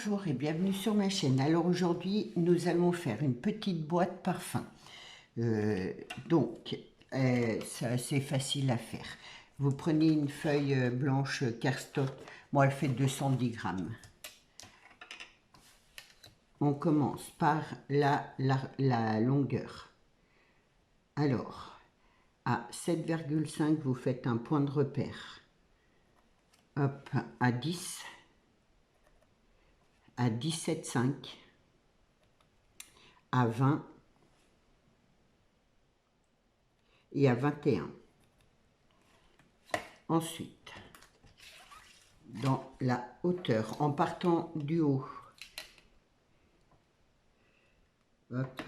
Bonjour et bienvenue sur ma chaîne. Alors aujourd'hui, nous allons faire une petite boîte parfum. C'est assez facile à faire. Vous prenez une feuille blanche cardstock. Moi, elle fait 210 grammes. On commence par la longueur. Alors, à 7,5, vous faites un point de repère. Hop, à 10, à 17,5, à 20 et à 21. Ensuite, dans la hauteur, en partant du haut, hop,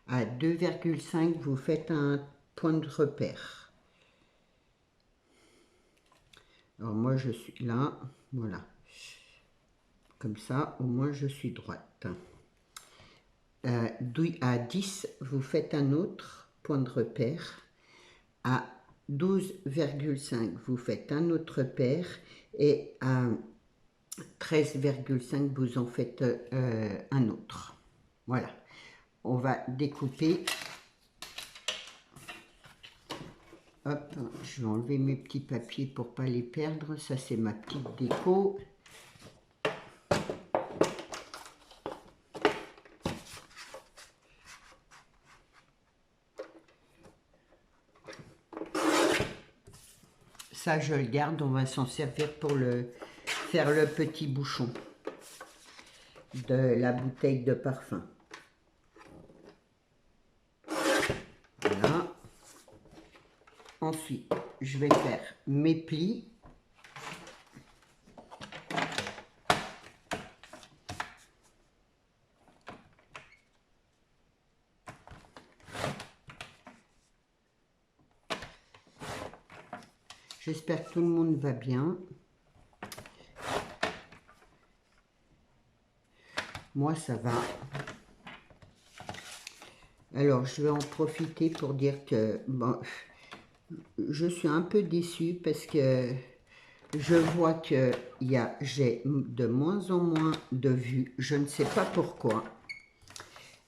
à 2,5, vous faites un point de repère. Alors moi, je suis là, voilà. Comme ça, au moins, je suis droite. À 10, vous faites un autre point de repère. À 12,5, vous faites un autre repère. Et à 13,5, vous en faites un autre. Voilà. On va découper. Hop, je vais enlever mes petits papiers pour pas les perdre. Ça, c'est ma petite déco. Ça, je le garde. On va s'en servir pour faire le petit bouchon de la bouteille de parfum. Voilà. Ensuite, je vais faire mes plis. J'espère que tout le monde va bien. Moi, ça va. Alors, je vais en profiter pour dire que bon, je suis un peu déçue parce que je vois que j'ai de moins en moins de vues. Je ne sais pas pourquoi.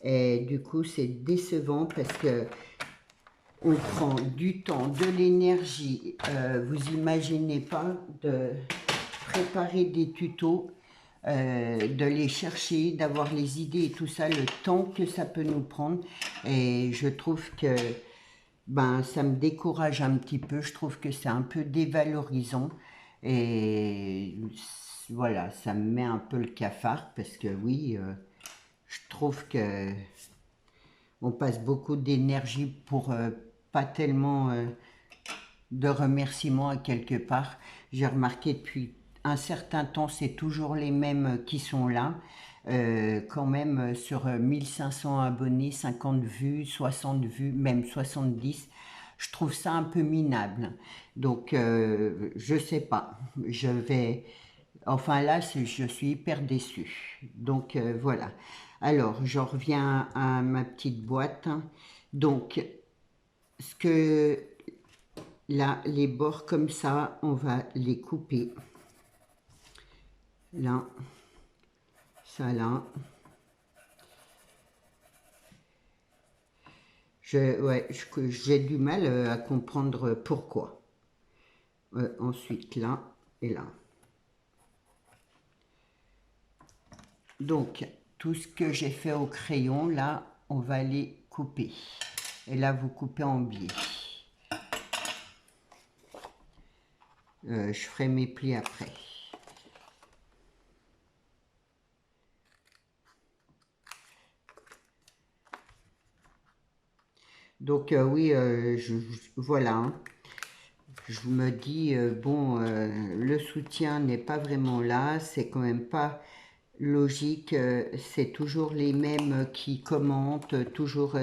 Et du coup, c'est décevant parce que on prend du temps, de l'énergie. Vous imaginez pas de préparer des tutos, de les chercher, d'avoir les idées et tout ça, le temps que ça peut nous prendre. Et je trouve que ça me décourage un petit peu. Je trouve que c'est un peu dévalorisant. Et voilà, ça me met un peu le cafard parce que oui, je trouve que on passe beaucoup d'énergie pour pas tellement de remerciements à quelque part. J'ai remarqué depuis un certain temps, c'est toujours les mêmes qui sont là. Quand même sur 1500 abonnés, 50 vues, 60 vues, même 70, je trouve ça un peu minable. Donc, je sais pas, je vais... Enfin là, je suis hyper déçue. Donc, voilà. Alors, j'en reviens à ma petite boîte. Donc, ce que là, les bords comme ça, on va les couper. Là, ça là. J'ai du mal à comprendre pourquoi. Ensuite, là et là. Donc, tout ce que j'ai fait au crayon, là, on va les couper. Et là, vous coupez en biais. Je ferai mes plis après. Donc oui, voilà, hein. Je me dis, bon, le soutien n'est pas vraiment là, c'est quand même pas logique, c'est toujours les mêmes qui commentent, toujours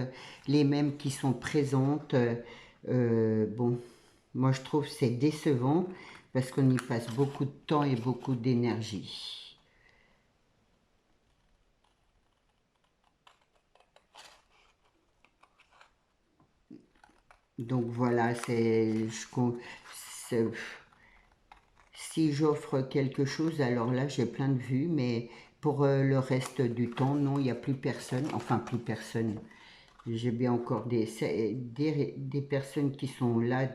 les mêmes qui sont présentes. Bon, moi je trouve que c'est décevant parce qu'on y passe beaucoup de temps et beaucoup d'énergie. Donc voilà, si j'offre quelque chose, alors là j'ai plein de vues, mais pour le reste du temps, non, il n'y a plus personne. Enfin, plus personne. J'ai bien encore des personnes qui sont là,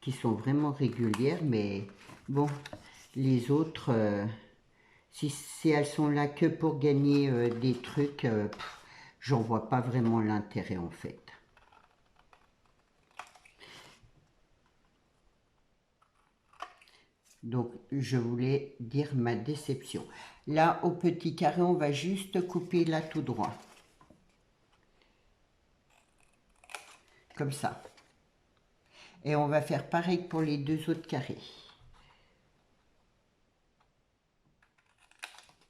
qui sont vraiment régulières, mais bon, les autres, si elles sont là que pour gagner des trucs, j'en vois pas vraiment l'intérêt en fait. Donc, je voulais dire ma déception. Là, au petit carré, on va juste couper là tout droit. Comme ça. Et on va faire pareil pour les deux autres carrés.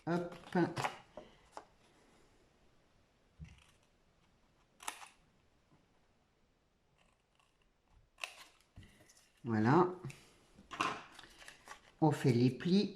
Hop. Voilà. On fait les plis.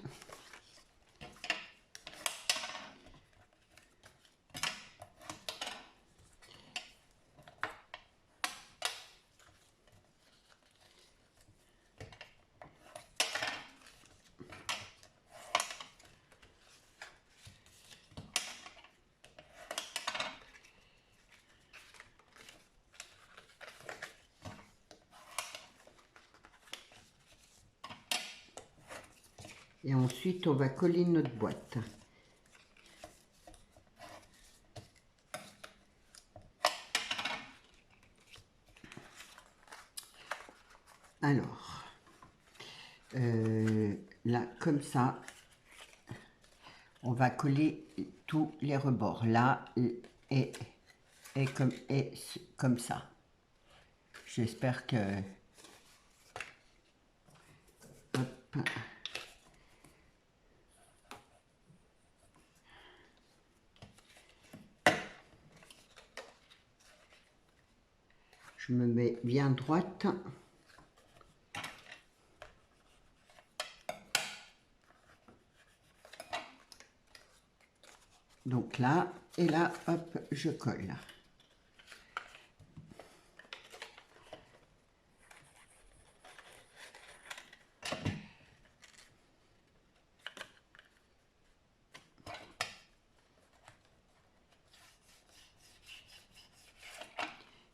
Et ensuite, on va coller notre boîte. Alors, là, comme ça, on va coller tous les rebords. Là, et comme ça. J'espère que... Hop. Je me mets bien droite. Donc là, et là, hop, je colle.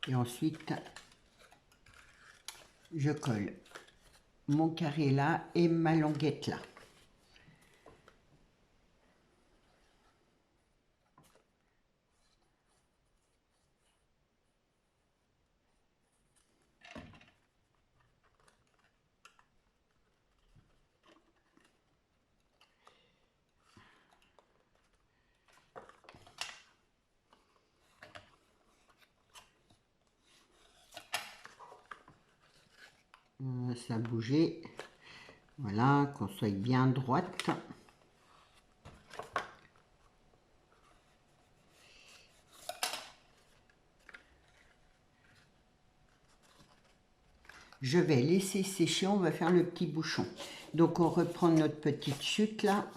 Et ensuite, je colle mon carré là et ma languette là. Ça a bougé. Voilà, qu'on soit bien droite. Je vais laisser sécher, on va faire le petit bouchon. Donc on reprend notre petite chute là.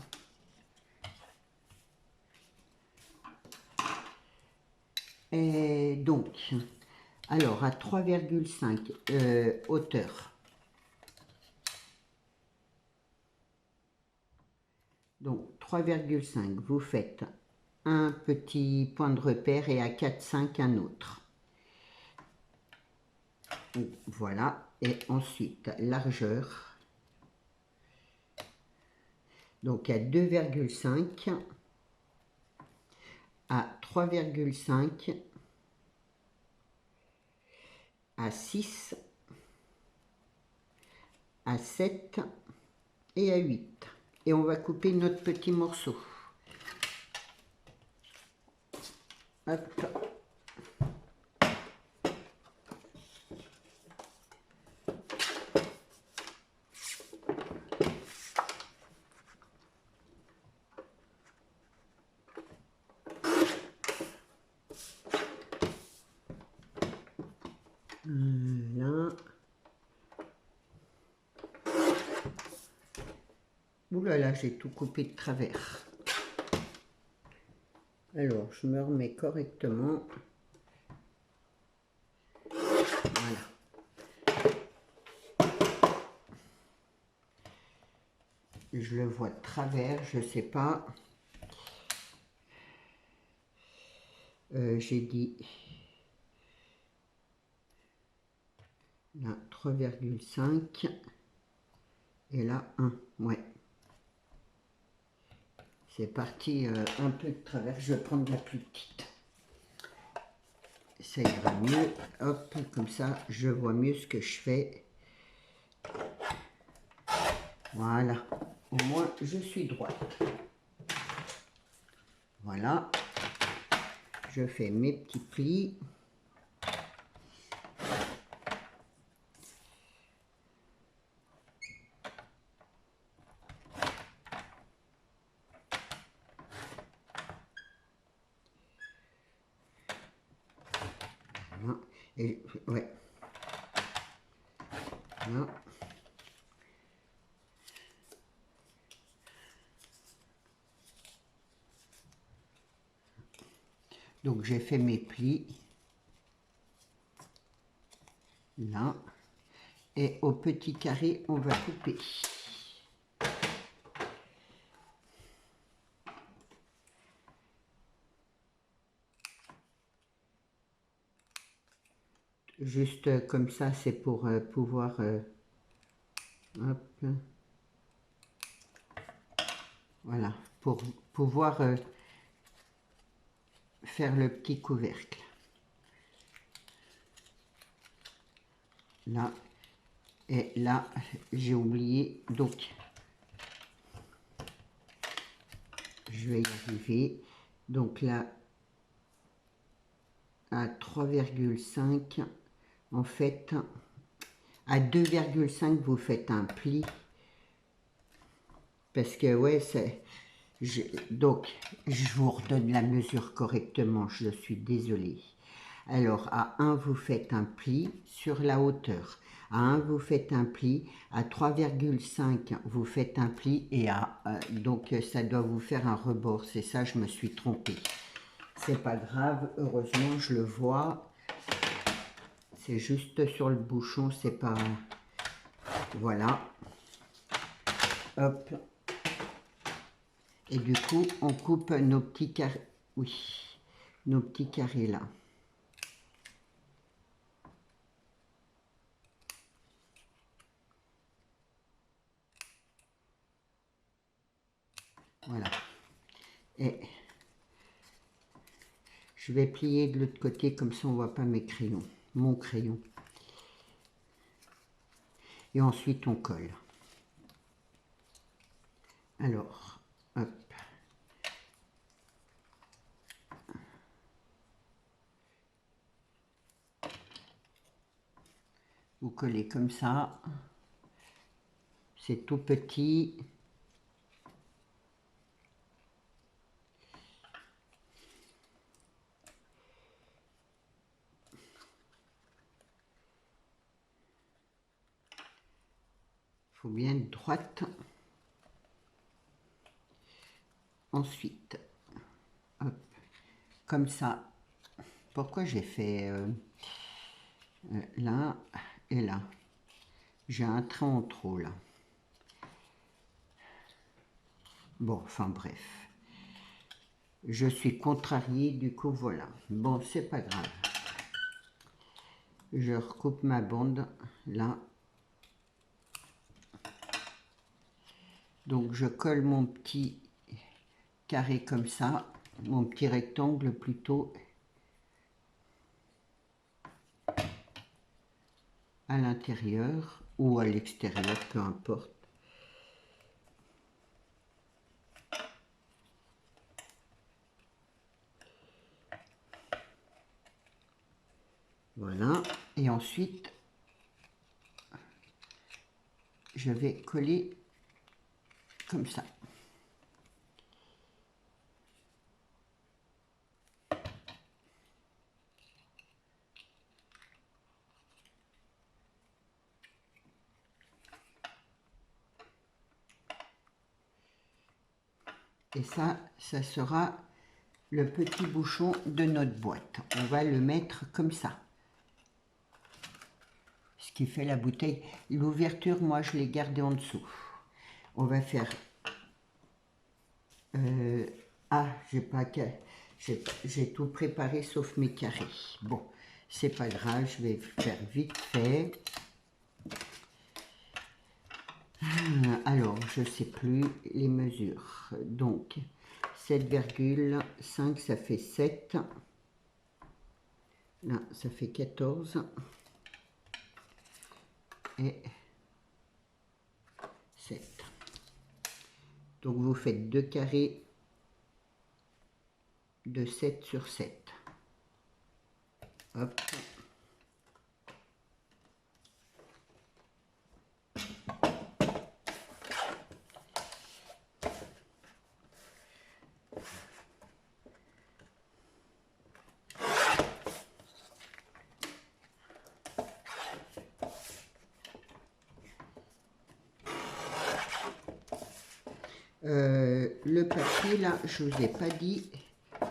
Et donc, alors à 3,5 hauteur. Donc 3,5, vous faites un petit point de repère et à 4,5 un autre. Voilà, et ensuite largeur. Donc à 2,5, à 3,5, à 6, à 7 et à 8. Et on va couper notre petit morceau. Hop. Là. Ouh là là, j'ai tout coupé de travers. Alors, je me remets correctement. Voilà. Je le vois de travers, je sais pas. J'ai dit là 3,5 et là 1, ouais. C'est parti un peu de travers, je vais prendre la plus petite. Ça ira mieux, hop, comme ça je vois mieux ce que je fais. Voilà, au moins je suis droite. Voilà, je fais mes petits plis. Voilà. Et ouais. Voilà. Donc j'ai fait mes plis là et au petit carré on va couper. Juste comme ça, c'est pour pouvoir hop, voilà, pour pouvoir faire le petit couvercle. Là, et là, j'ai oublié, donc je vais y arriver. Donc là, à 3,5, en fait, à 2,5, vous faites un pli. Parce que, ouais, c'est... Donc, je vous redonne la mesure correctement, je suis désolée. Alors, à 1, vous faites un pli sur la hauteur. À 1, vous faites un pli. À 3,5, vous faites un pli. Et à donc, ça doit vous faire un rebord. C'est ça, je me suis trompée. C'est pas grave, heureusement, je le vois. C'est juste sur le bouchon, c'est pas... Voilà. Hop. Et du coup, on coupe nos petits carrés. Oui, nos petits carrés là. Voilà. Et je vais plier de l'autre côté, comme ça on ne voit pas mes crayons. Mon crayon. Et ensuite on colle. Alors, hop. Vous collez comme ça. C'est tout petit. Il faut bien être droite. Ensuite, hop, comme ça. Pourquoi j'ai fait là et là? J'ai un trait en trop là. Bon, enfin bref. Je suis contrariée, du coup voilà. Bon, c'est pas grave. Je recoupe ma bande là. Donc je colle mon petit carré comme ça, mon petit rectangle plutôt, à l'intérieur ou à l'extérieur, peu importe. Voilà, et ensuite je vais coller comme ça. Et ça sera le petit bouchon de notre boîte. On va le mettre comme ça. Ce qui fait la bouteille. L'ouverture, moi, je l'ai gardée en dessous. On va faire... ah, j'ai pas... J'ai tout préparé sauf mes carrés. Bon, c'est pas grave, je vais faire vite fait. Alors, je sais plus les mesures. Donc, 7,5, ça fait 7. Là, ça fait 14. Et 7. Donc, vous faites 2 carrés de 7 sur 7. Hop. Le papier, là, je vous ai pas dit.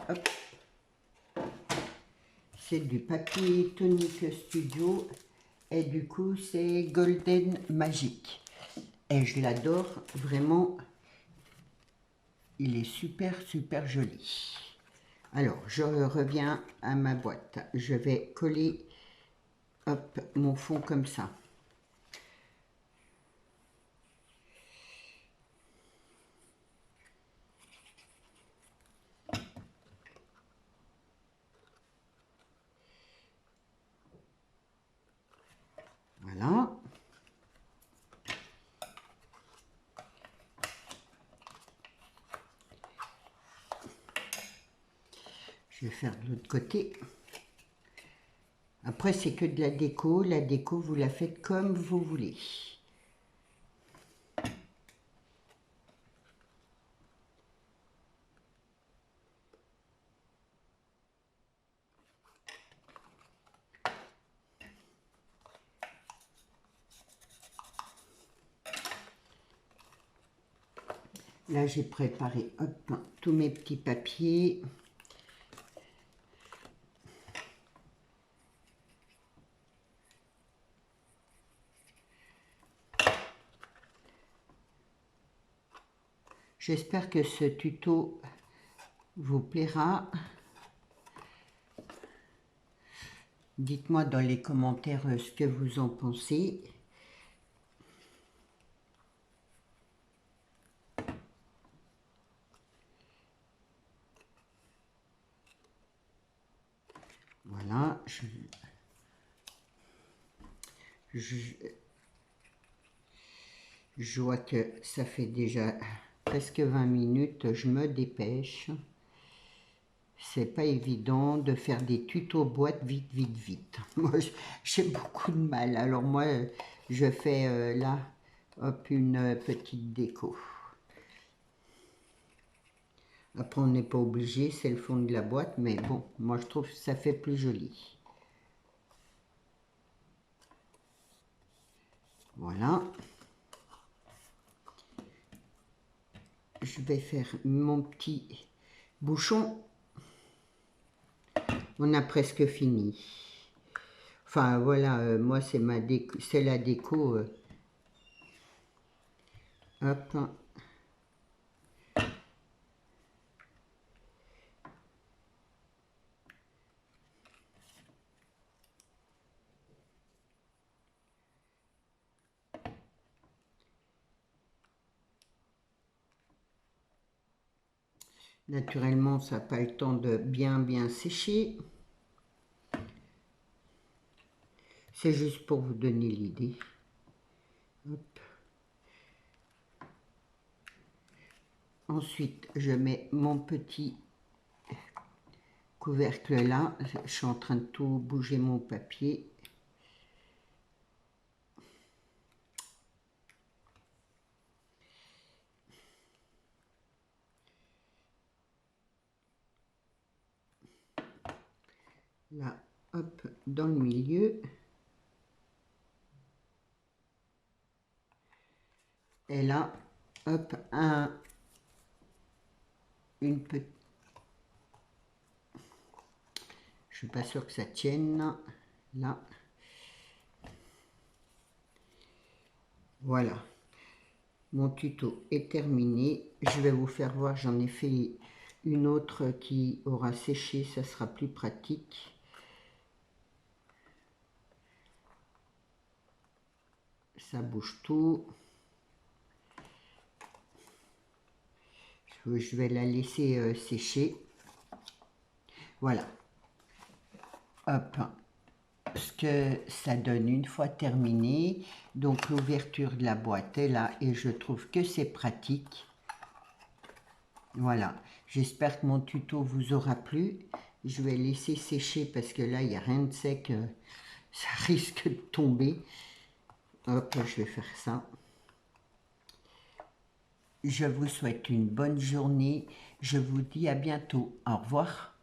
Hop. C'est du papier Tonic Studio. Et du coup, c'est Golden Magic. Et je l'adore, vraiment. Il est super, super joli. Alors, je reviens à ma boîte. Je vais coller, hop, mon fond comme ça. Voilà. Je vais faire de l'autre côté. Après, c'est que de la déco. La déco, vous la faites comme vous voulez. Là, j'ai préparé, hop, tous mes petits papiers. J'espère que ce tuto vous plaira. Dites-moi dans les commentaires ce que vous en pensez. Voilà. Je vois que ça fait déjà presque 20 minutes. Je me dépêche. C'est pas évident de faire des tutos boîte vite, vite, vite. Moi, j'ai beaucoup de mal. Alors moi, je fais là, hop, une petite déco. Après, on n'est pas obligé, c'est le fond de la boîte, mais bon, moi, je trouve que ça fait plus joli. Voilà. Je vais faire mon petit bouchon. On a presque fini. Enfin, voilà, moi, c'est ma déco, c'est la déco. Hop. Naturellement, ça n'a pas le temps de bien sécher. C'est juste pour vous donner l'idée. Ensuite, je mets mon petit couvercle là. Je suis en train de tout bouger mon papier. Là, hop, dans le milieu. Et là, hop, une petite... Je suis pas sûre que ça tienne. Là. Voilà. Mon tuto est terminé. Je vais vous faire voir, j'en ai fait une autre qui aura séché, ça sera plus pratique. Ça bouge tout. Je vais la laisser sécher. Voilà. Hop. Ce que ça donne une fois terminé. Donc l'ouverture de la boîte est là et je trouve que c'est pratique. Voilà. J'espère que mon tuto vous aura plu. Je vais laisser sécher parce que là, il n'y a rien de sec. Ça risque de tomber. Hop, je vais faire ça. Je vous souhaite une bonne journée. Je vous dis à bientôt. Au revoir.